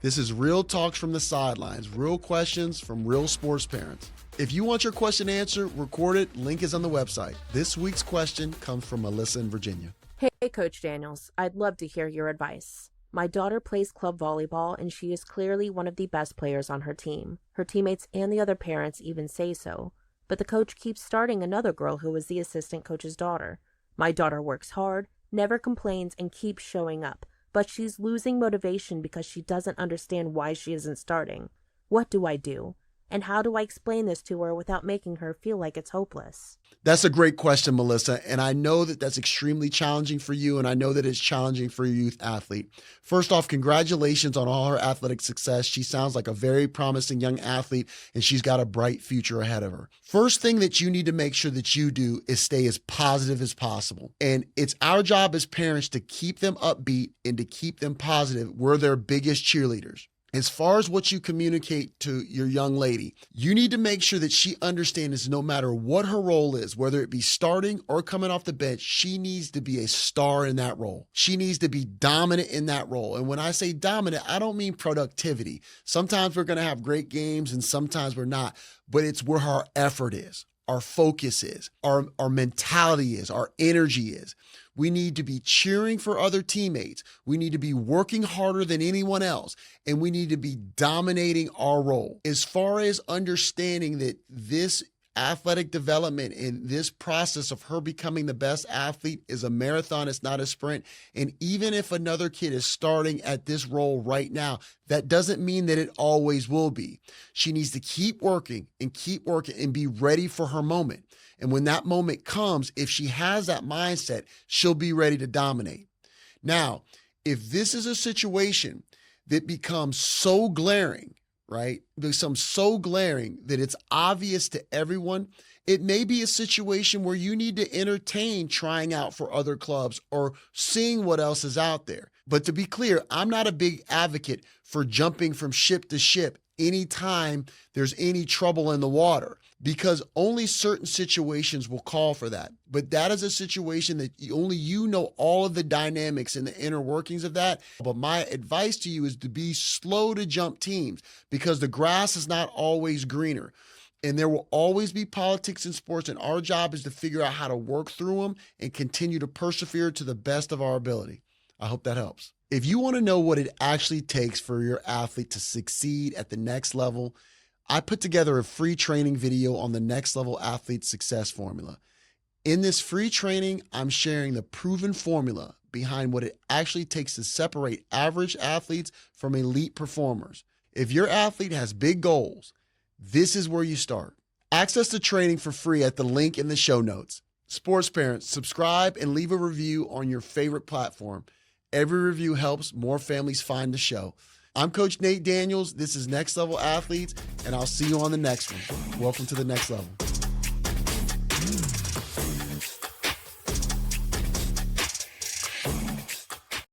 This is Real Talks from the Sidelines, real questions from real sports parents. If you want your question answered, record it. Link is on the website. This week's question comes from Melissa in Virginia. Hey, Coach Daniels. I'd love to hear your advice. My daughter plays club volleyball, and she is clearly one of the best players on her team. Her teammates and the other parents even say so. But the coach keeps starting another girl who is the assistant coach's daughter. My daughter works hard, never complains, and keeps showing up. But she's losing motivation because she doesn't understand why she isn't starting. What do I do? And how do I explain this to her without making her feel like it's hopeless? That's a great question, Melissa. And I know that that's extremely challenging for you. And I know that it's challenging for your youth athlete. First off, congratulations on all her athletic success. She sounds like a very promising young athlete, and she's got a bright future ahead of her. First thing that you need to make sure that you do is stay as positive as possible. And it's our job as parents to keep them upbeat and to keep them positive. We're their biggest cheerleaders. As far as what you communicate to your young lady, you need to make sure that she understands no matter what her role is, whether it be starting or coming off the bench, she needs to be a star in that role. She needs to be dominant in that role. And when I say dominant, I don't mean productivity. Sometimes we're going to have great games and sometimes we're not, but it's where our effort is, our focus is, our mentality is, our energy is. We need to be cheering for other teammates. We need to be working harder than anyone else. And we need to be dominating our role. As far as understanding that this athletic development and this process of her becoming the best athlete is a marathon, it's not a sprint. And even if another kid is starting at this role right now, that doesn't mean that it always will be. She needs to keep working and be ready for her moment. And when that moment comes, if she has that mindset, she'll be ready to dominate. Now, if this is a situation that becomes so glaring, right? Becomes so glaring that it's obvious to everyone, it may be a situation where you need to entertain trying out for other clubs or seeing what else is out there. But to be clear, I'm not a big advocate for jumping from ship to ship anytime there's any trouble in the water, because only certain situations will call for that. But that is a situation that only you know all of the dynamics and the inner workings of that. But my advice to you is to be slow to jump teams, because the grass is not always greener. And there will always be politics in sports, and our job is to figure out how to work through them and continue to persevere to the best of our ability. I hope that helps. If you want to know what it actually takes for your athlete to succeed at the next level, I put together a free training video on the Next Level Athlete Success Formula. In this free training, I'm sharing the proven formula behind what it actually takes to separate average athletes from elite performers. If your athlete has big goals, this is where you start. Access the training for free at the link in the show notes. Sports parents, subscribe and leave a review on your favorite platform. Every review helps more families find the show. I'm Coach Nate Daniels. This is Next Level Athletes, and I'll see you on the next one. Welcome to the next level.